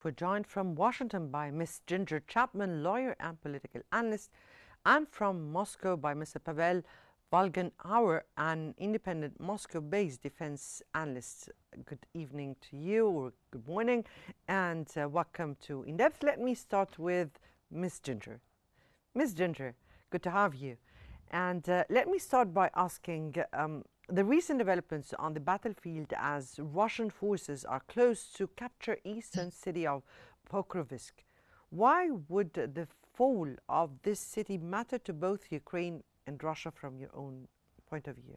We're joined from Washington by Ms. Ginger Chapman, lawyer and political analyst, and from Moscow by Mr. Pavel Volganauer, an independent Moscow-based defense analyst. Good evening to you, or good morning, and welcome to In Depth. Let me start with Ms. Ginger. Ms. Ginger, good to have you. And let me start by asking the recent developments on the battlefield as Russian forces are close to capture eastern city of Pokrovsk. Why would the fall of this city matter to both Ukraine and Russia from your own point of view?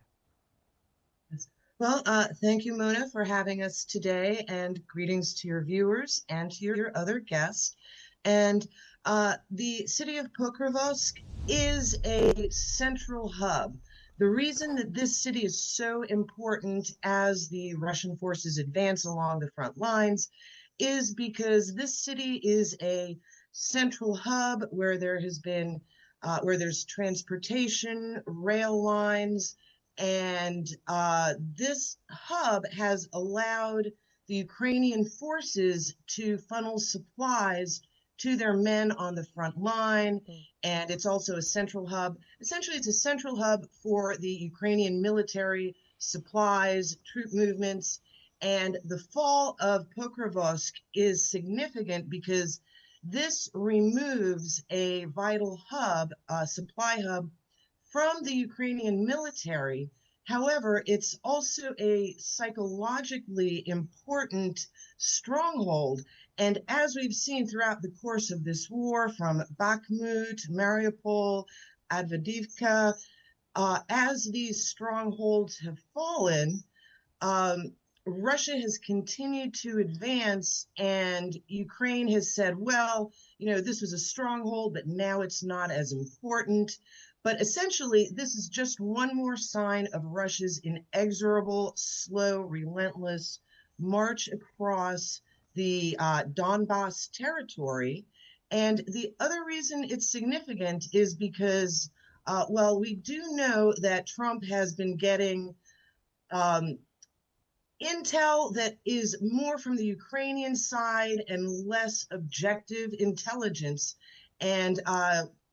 Well, thank you, Mona, for having us today, and greetings to your viewers and to your other guests. And the city of Pokrovsk is a central hub. The reason that this city is so important as the Russian forces advance along the front lines is because this city is a central hub where there's transportation, rail lines, and this hub has allowed the Ukrainian forces to funnel supplies to their men on the front line. And it's also a central hub. Essentially, it's a central hub for the Ukrainian military supplies, troop movements. And the fall of Pokrovsk is significant because this removes a vital hub, a supply hub, from the Ukrainian military. However, it's also a psychologically important stronghold. And as we've seen throughout the course of this war, from Bakhmut, Mariupol, Avdiivka, as these strongholds have fallen, Russia has continued to advance, and Ukraine has said, well, this was a stronghold, but now it's not as important. But essentially, this is just one more sign of Russia's inexorable, slow, relentless march across the Donbass territory. And the other reason it's significant is because, we do know that Trump has been getting intel that is more from the Ukrainian side and less objective intelligence. And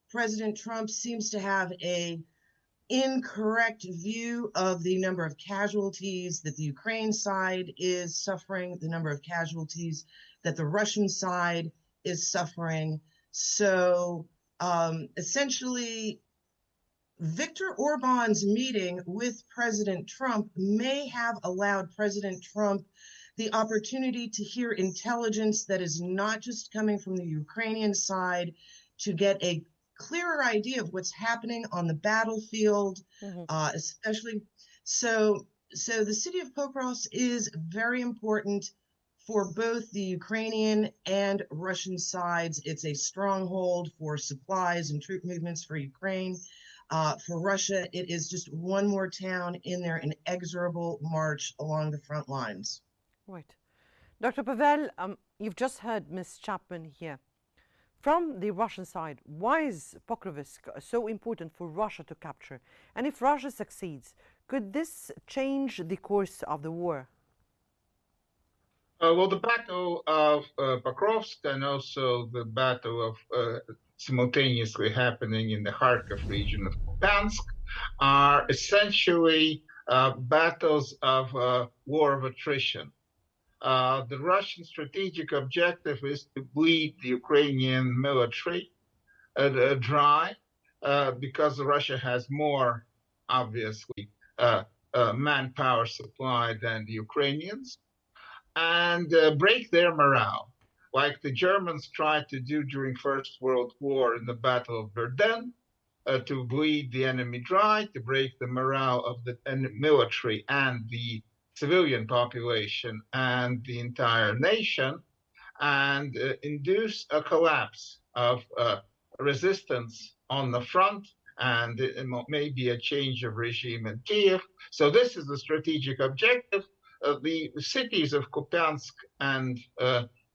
President Trump seems to have an incorrect view of the number of casualties that the Ukraine side is suffering, the number of casualties that the Russian side is suffering. So essentially, Viktor Orban's meeting with President Trump may have allowed President Trump the opportunity to hear intelligence that is not just coming from the Ukrainian side, to get a clearer idea of what's happening on the battlefield, especially. So the city of Pokrovsk is very important for both the Ukrainian and Russian sides. It's a stronghold for supplies and troop movements for Ukraine. For Russia, it is just one more town in their inexorable march along the front lines. Right. Dr. Pavel, you've just heard Ms. Chapman here. From the Russian side, why is Pokrovsk so important for Russia to capture? And if Russia succeeds, could this change the course of the war? Well, the Battle of Pokrovsk and also the battle of simultaneously happening in the Kharkiv region of Kupiansk are essentially battles of war of attrition. The Russian strategic objective is to bleed the Ukrainian military dry because Russia has more, obviously, manpower supply than the Ukrainians, and break their morale, like the Germans tried to do during First World War in the Battle of Verdun, to bleed the enemy dry, to break the morale of the military and the civilian population and the entire nation, and induce a collapse of resistance on the front, and maybe a change of regime in Kiev. So this is the strategic objective. The cities of Kupiansk and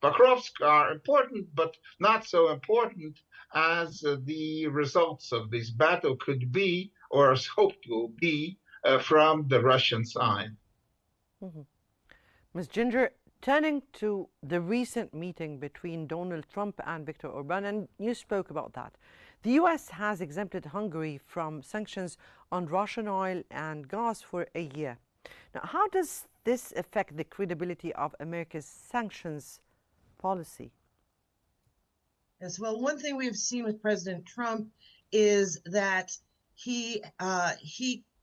Pokrovsk are important, but not so important as the results of this battle could be, or as hoped will be, from the Russian side. Ms. Ginger, turning to the recent meeting between Donald Trump and Viktor Orban, and you spoke about that. The US has exempted Hungary from sanctions on Russian oil and gas for a year. Now, how does this affect the credibility of America's sanctions policy? Yes, well, one thing we've seen with President Trump is that he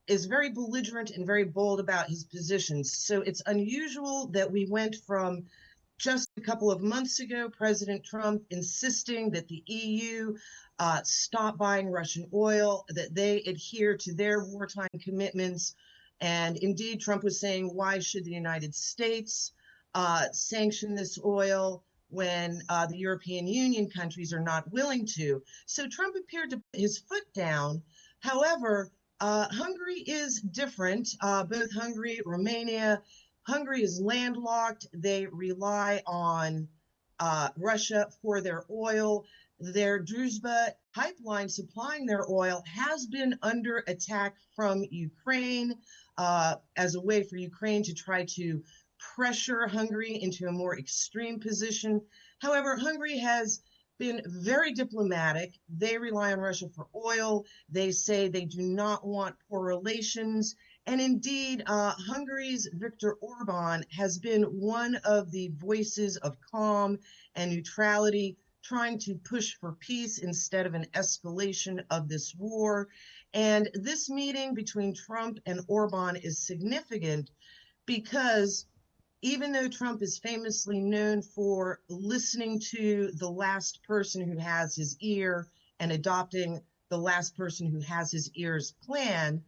is very belligerent and very bold about his positions. So it's unusual that we went from just a couple of months ago, President Trump insisting that the EU stop buying Russian oil, that they adhere to their wartime commitments. And indeed, Trump was saying, why should the United States sanction this oil when the European Union countries are not willing to? So Trump appeared to put his foot down. However, Hungary is different. Both Hungary, Romania, Hungary is landlocked. They rely on Russia for their oil. Their Druzhba pipeline supplying their oil has been under attack from Ukraine as a way for Ukraine to try to pressure Hungary into a more extreme position. However, Hungary has been very diplomatic. They rely on Russia for oil. They say they do not want poor relations. And indeed, Hungary's Viktor Orban has been one of the voices of calm and neutrality, trying to push for peace instead of an escalation of this war. And this meeting between Trump and Orban is significant because even though Trump is famously known for listening to the last person who has his ear and adopting the last person who has his ear's plan,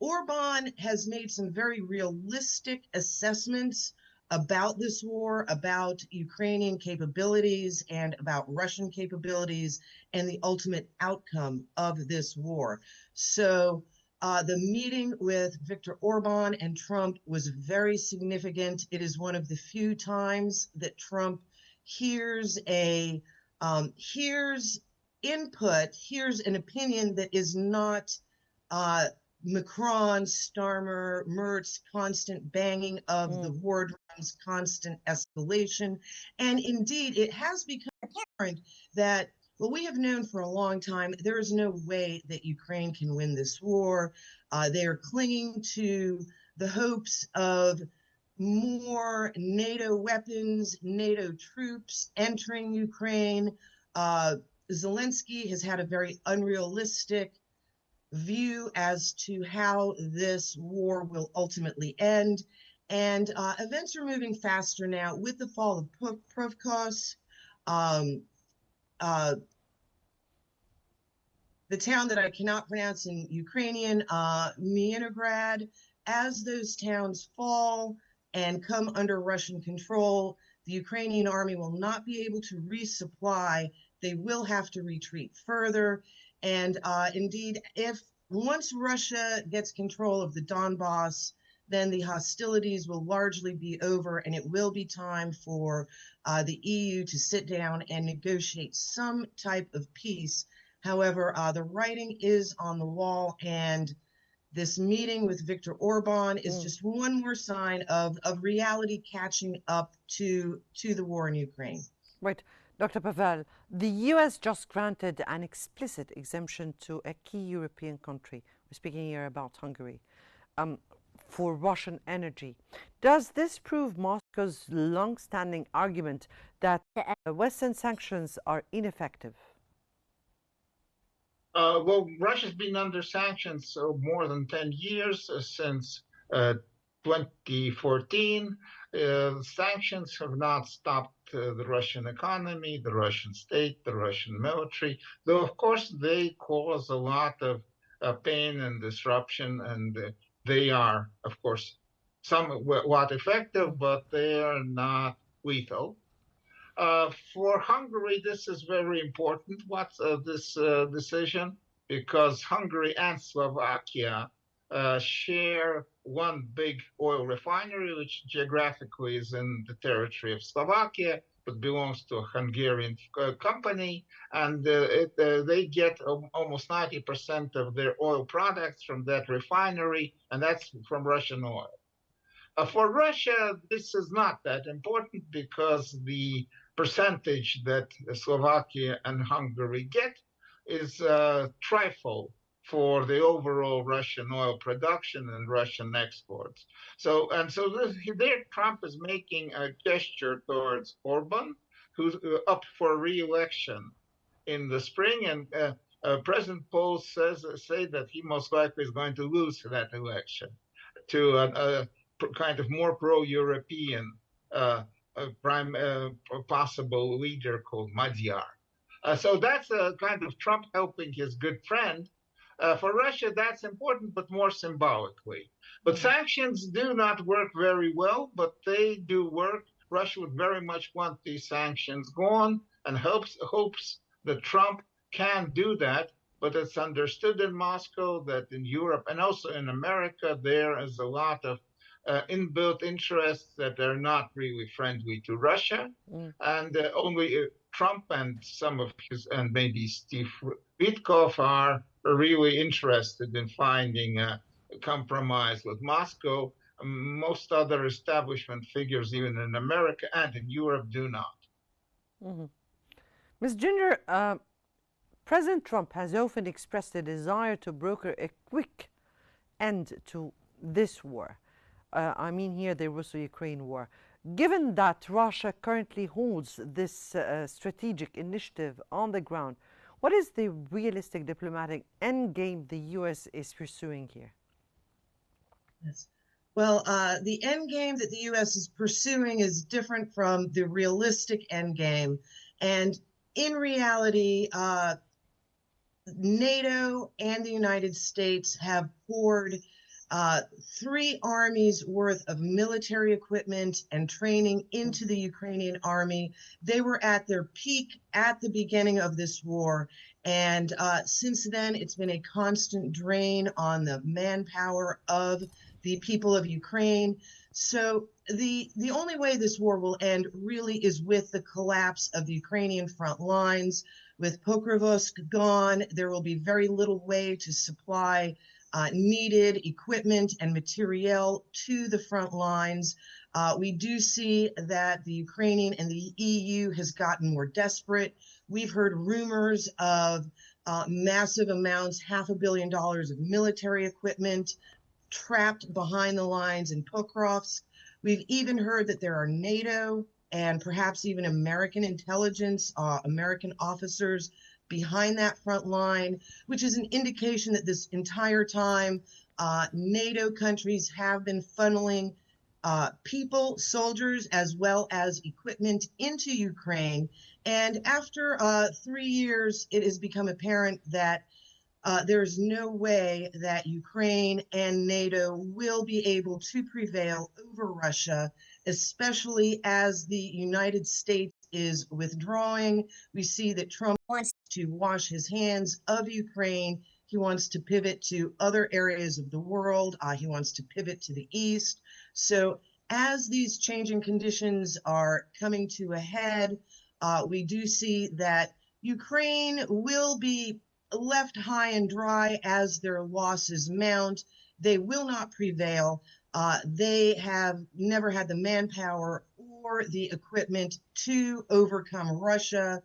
Orban has made some very realistic assessments about this war, about Ukrainian capabilities, and about Russian capabilities, and the ultimate outcome of this war. So the meeting with Viktor Orban and Trump was very significant. It is one of the few times that Trump hears input, hears an opinion that is not Macron, Starmer, Merz, constant banging of the war drums, constant escalation. And indeed, it has become apparent that, well, we have known for a long time there is no way that Ukraine can win this war. They are clinging to the hopes of more NATO weapons, NATO troops entering Ukraine. Zelensky has had a very unrealistic view as to how this war will ultimately end. And events are moving faster now with the fall of Pokrovsk. The town that I cannot pronounce in Ukrainian, Mienograd, as those towns fall and come under Russian control, the Ukrainian army will not be able to resupply. They will have to retreat further. And indeed, if once Russia gets control of the Donbass, then the hostilities will largely be over, and it will be time for the EU to sit down and negotiate some type of peace. However, the writing is on the wall, and this meeting with Viktor Orban is just one more sign of reality catching up to the war in Ukraine. Right. Dr. Pavel, the US just granted an explicit exemption to a key European country, we're speaking here about Hungary, for Russian energy. Does this prove Moscow's long-standing argument that Western sanctions are ineffective? Well, Russia's been under sanctions more than 10 years, since 2014. Sanctions have not stopped the Russian economy, the Russian state, the Russian military, though, of course, they cause a lot of pain and disruption, and they are, of course, somewhat effective, but they are not lethal. For Hungary, this is very important, this decision, because Hungary and Slovakia share one big oil refinery, which geographically is in the territory of Slovakia, but belongs to a Hungarian company, and they get almost 90% of their oil products from that refinery, and that's from Russian oil. For Russia, this is not that important because the percentage that Slovakia and Hungary get is trifle for the overall Russian oil production and Russian exports. So there Trump is making a gesture towards Orban, who's up for re-election in the spring, and President polls say that he most likely is going to lose that election to a kind of more pro-European prime possible leader called Magyar. So that's a kind of Trump helping his good friend. For Russia, that's important, but more symbolically. But sanctions do not work very well, but they do work. Russia would very much want these sanctions gone and hopes that Trump can do that. But it's understood in Moscow that in Europe and also in America, there is a lot of inbuilt interests that are not really friendly to Russia. And only Trump and some of his, and maybe Steve Witkoff are really interested in finding a compromise with Moscow. Most other establishment figures, even in America and in Europe, do not. Ms. Ginger, President Trump has often expressed a desire to broker a quick end to this war. I mean here the Russo-Ukraine war. Given that Russia currently holds this strategic initiative on the ground, what is the realistic diplomatic endgame the U.S. is pursuing here? Yes. Well, the endgame that the U.S. is pursuing is different from the realistic endgame. And in reality, NATO and the United States have poured 3 armies worth of military equipment and training into the Ukrainian army. They were at their peak at the beginning of this war. And since then, it's been a constant drain on the manpower of the people of Ukraine. So the only way this war will end really is with the collapse of the Ukrainian front lines. With Pokrovsk gone, there will be very little way to supply needed equipment and materiel to the front lines. We do see that the Ukrainian and the EU has gotten more desperate. We've heard rumors of massive amounts, $500 million of military equipment trapped behind the lines in Pokrovsk. We've even heard that there are NATO and perhaps even American intelligence, American officers behind that front line, which is an indication that this entire time NATO countries have been funneling people, soldiers, as well as equipment into Ukraine. And after 3 years, it has become apparent that there's no way that Ukraine and NATO will be able to prevail over Russia, especially as the United States is withdrawing. We see that Trump wants to wash his hands of Ukraine. He wants to pivot to other areas of the world. He wants to pivot to the east. So as these changing conditions are coming to a head, we do see that Ukraine will be left high and dry as their losses mount. They will not prevail. They have never had the manpower or the equipment to overcome Russia.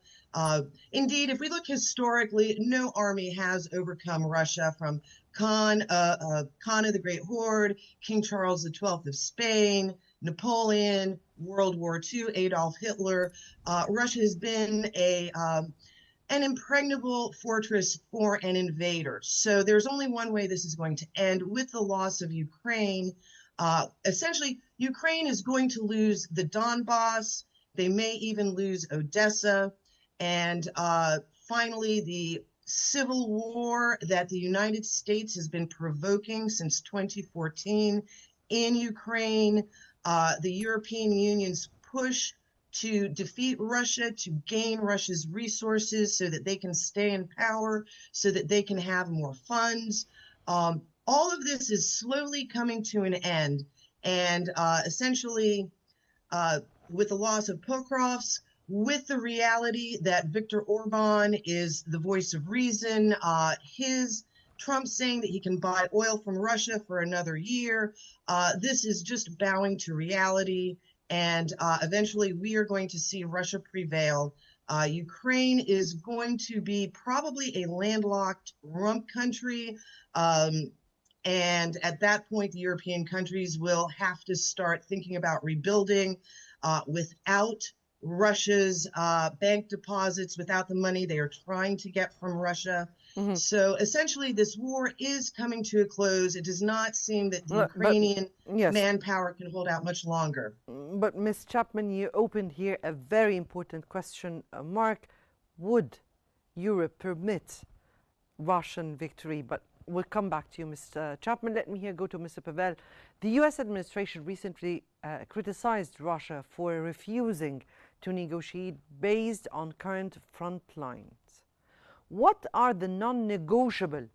Indeed, if we look historically, no army has overcome Russia, from Khan of the Great Horde, King Charles XII of Spain, Napoleon, World War II, Adolf Hitler. Russia has been an impregnable fortress for an invader. So there's only one way this is going to end, with the loss of Ukraine. Essentially, Ukraine is going to lose the Donbass. They may even lose Odessa. And finally, the civil war that the United States has been provoking since 2014 in Ukraine, the European Union's push to defeat Russia, to gain Russia's resources so that they can stay in power, so that they can have more funds. All of this is slowly coming to an end. And essentially, with the loss of Pokrovsk, with the reality that Viktor Orban is the voice of reason, his Trump saying that he can buy oil from Russia for another year. This is just bowing to reality, and eventually we are going to see Russia prevail. Ukraine is going to be probably a landlocked rump country. And at that point, the European countries will have to start thinking about rebuilding without Russia's bank deposits, without the money they are trying to get from Russia. Mm-hmm. So essentially, this war is coming to a close. It does not seem that the Ukrainian yes. manpower can hold out much longer. But Ms. Chapman, you opened here a very important question mark. Would Europe permit Russian victory? But we'll come back to you, Mr. Chapman. Let me here go to Mr. Pavel. The U.S. administration recently criticized Russia for refusing to negotiate based on current front lines. What are the non-negotiable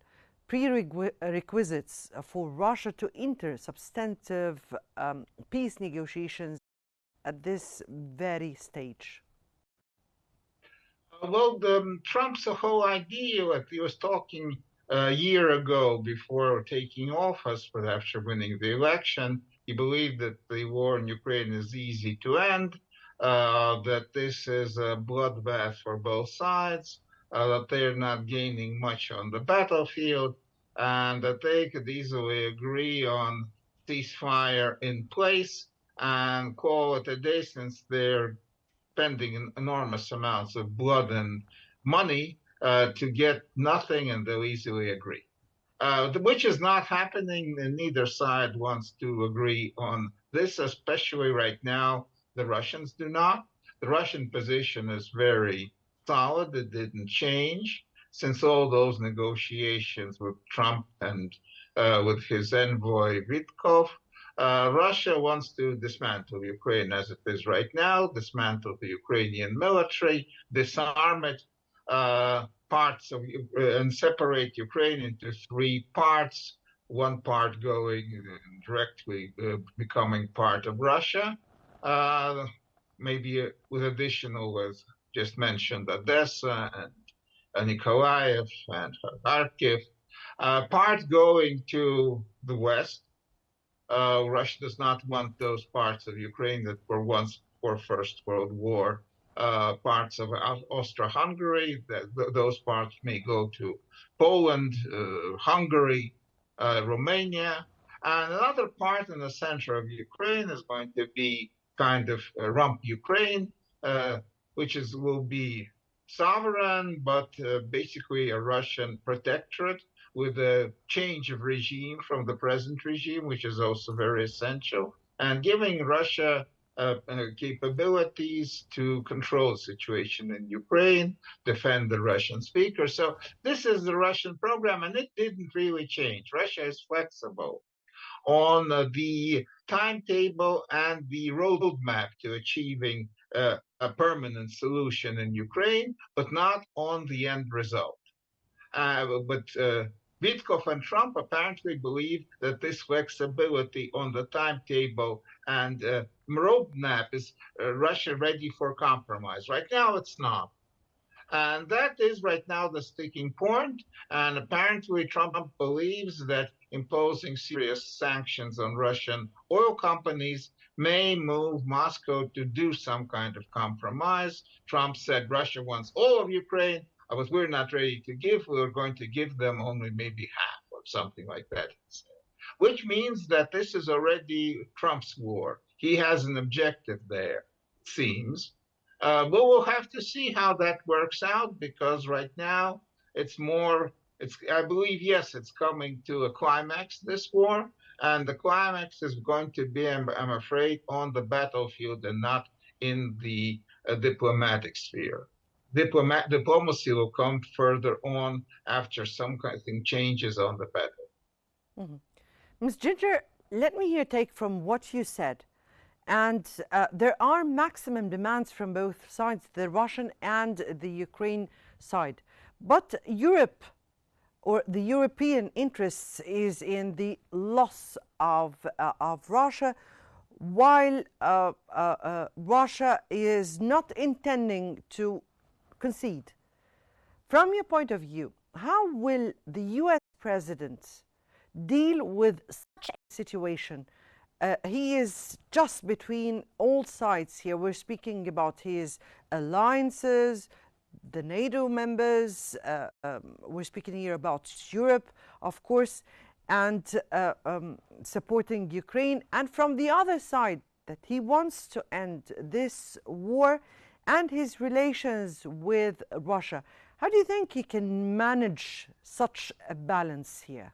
prerequisites for Russia to enter substantive peace negotiations at this very stage? Well, Trump's whole idea, what he was talking a year ago before taking office, but after winning the election, he believed that the war in Ukraine is easy to end, that this is a bloodbath for both sides, that they're not gaining much on the battlefield, and that they could easily agree on ceasefire in place and call it a day, since they're spending enormous amounts of blood and money to get nothing, and they'll easily agree. Which is not happening, and neither side wants to agree on this, especially right now. The Russians do not. The Russian position is very solid. It didn't change since all those negotiations with Trump and with his envoy Vitkov. Russia wants to dismantle Ukraine as it is right now, dismantle the Ukrainian military, disarm it, parts of and separate Ukraine into three parts. One part going directly becoming part of Russia, maybe with additional, as just mentioned, Odessa and Nikolaev and Kharkiv. Part going to the west. Russia does not want those parts of Ukraine that were once for First World War. Parts of Austro-Hungary, those parts may go to Poland, Hungary, Romania, and another part in the center of Ukraine is going to be kind of rump Ukraine, which will be sovereign, but basically a Russian protectorate with a change of regime from the present regime, which is also very essential, and giving Russia capabilities to control the situation in Ukraine, defend the Russian speaker. So this is the Russian program, and it didn't really change. Russia is flexible on the timetable and the roadmap to achieving a permanent solution in Ukraine, but not on the end result. But Vitkov and Trump apparently believe that this flexibility on the timetable and roadmap is Russia ready for compromise. Right now, it's not. And that is right now the sticking point. And apparently, Trump believes that imposing serious sanctions on Russian oil companies may move Moscow to do some kind of compromise. Trump said Russia wants all of Ukraine, but we're not ready to give. We're going to give them only maybe half or something like that, which means that this is already Trump's war. He has an objective there, it seems. But we'll have to see how that works out, because right now I believe, yes, it's coming to a climax, this war, and the climax is going to be, I'm afraid, on the battlefield and not in the diplomatic sphere. Diplomacy will come further on after some kind of thing changes on the battle. Mm-hmm. Ms. Ginger, let me here take from what you said. And there are maximum demands from both sides, the Russian and the Ukraine side. But Europe, or the European interests, is in the loss of Russia, while Russia is not intending to concede. From your point of view, how will the US president deal with such a situation? He is just between all sides here. We're speaking about his alliances, the NATO members, we're speaking here about Europe, of course, and supporting Ukraine. And from the other side, that he wants to end this war and his relations with Russia. How do you think he can manage such a balance here?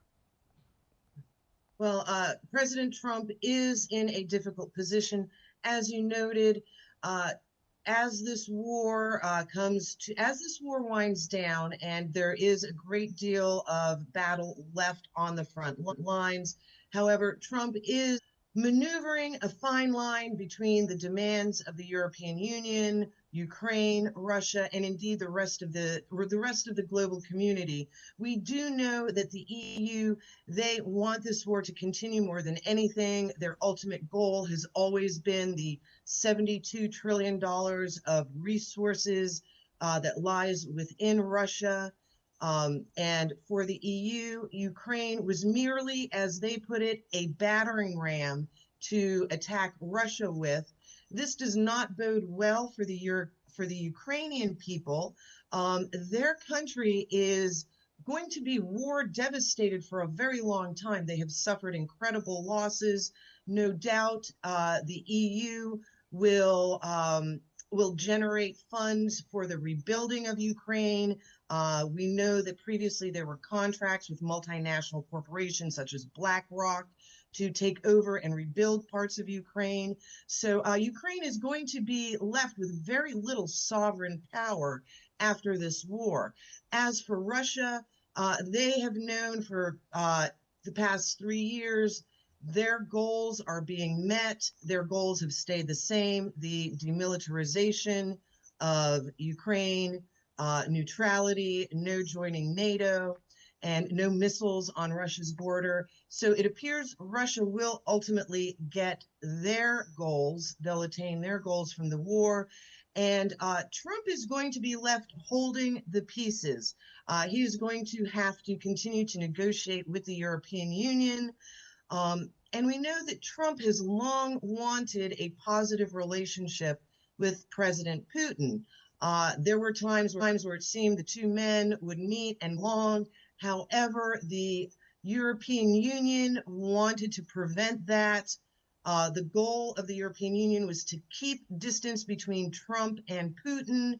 Well, President Trump is in a difficult position, as you noted. As this war as this war winds down, and there is a great deal of battle left on the front lines. However, Trump is maneuvering a fine line between the demands of the European Union, Ukraine, Russia, and indeed the rest of the global community. We do know that the EU, they want this war to continue more than anything. Their ultimate goal has always been the $72 trillion of resources that lies within Russia. And for the EU, Ukraine was merely, as they put it, a battering ram to attack Russia with. This does not bode well for the Ukrainian people. Their country is going to be war devastated for a very long time. They have suffered incredible losses. No doubt the EU will generate funds for the rebuilding of Ukraine. We know that previously there were contracts with multinational corporations such as BlackRock to take over and rebuild parts of Ukraine. So Ukraine is going to be left with very little sovereign power after this war. As for Russia, they have known for the past 3 years their goals are being met. Their goals have stayed the same: the demilitarization of Ukraine, neutrality, no joining NATO, and no missiles on Russia's border. So it appears Russia will ultimately get their goals. They'll attain their goals from the war. And Trump is going to be left holding the pieces. He is going to have to continue to negotiate with the European Union. And we know that Trump has long wanted a positive relationship with President Putin. There were times where it seemed the two men would meet and long. However, the European Union wanted to prevent that. The goal of the European Union was to keep distance between Trump and Putin,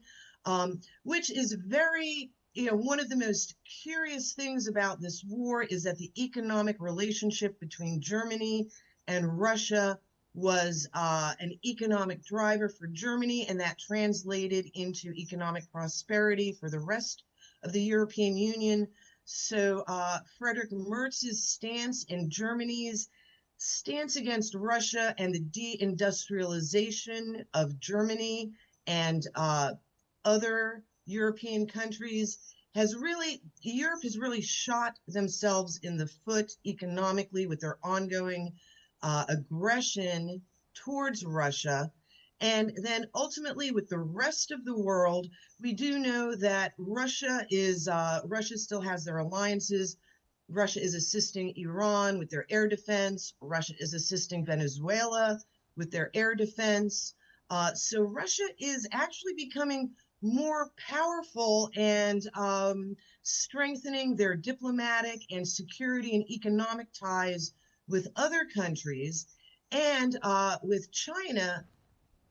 which is very, one of the most curious things about this war is that the economic relationship between Germany and Russia was an economic driver for Germany, and that translated into economic prosperity for the rest of the European Union. So Friedrich Merz's stance and Germany's stance against Russia and the deindustrialization of Germany and other European countries Europe has really shot themselves in the foot economically with their ongoing aggression towards Russia. And then ultimately with the rest of the world, we do know that Russia still has their alliances. Russia is assisting Iran with their air defense. Russia is assisting Venezuela with their air defense. So Russia is actually becoming more powerful and strengthening their diplomatic and security and economic ties with other countries. And with China,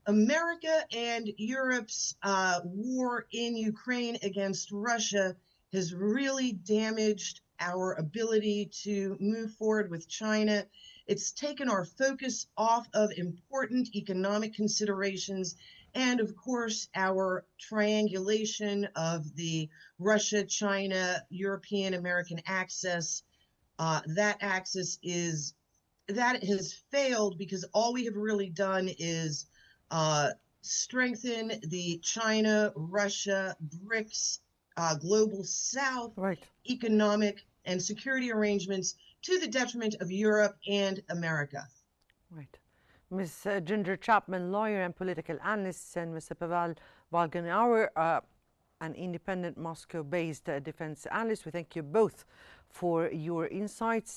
America and Europe's war in Ukraine against Russia has really damaged our ability to move forward with China. It's taken our focus off of important economic considerations and, of course, our triangulation of the Russia, China, European, American axis. That axis has failed because all we have really done is strengthen the China, Russia, BRICS, Global South economic and security arrangements to the detriment of Europe and America. Right. Ms. Ginger Chapman, lawyer and political analyst, and Mr. Pavel Volganauer, an independent Moscow-based defense analyst. We thank you both for your insights.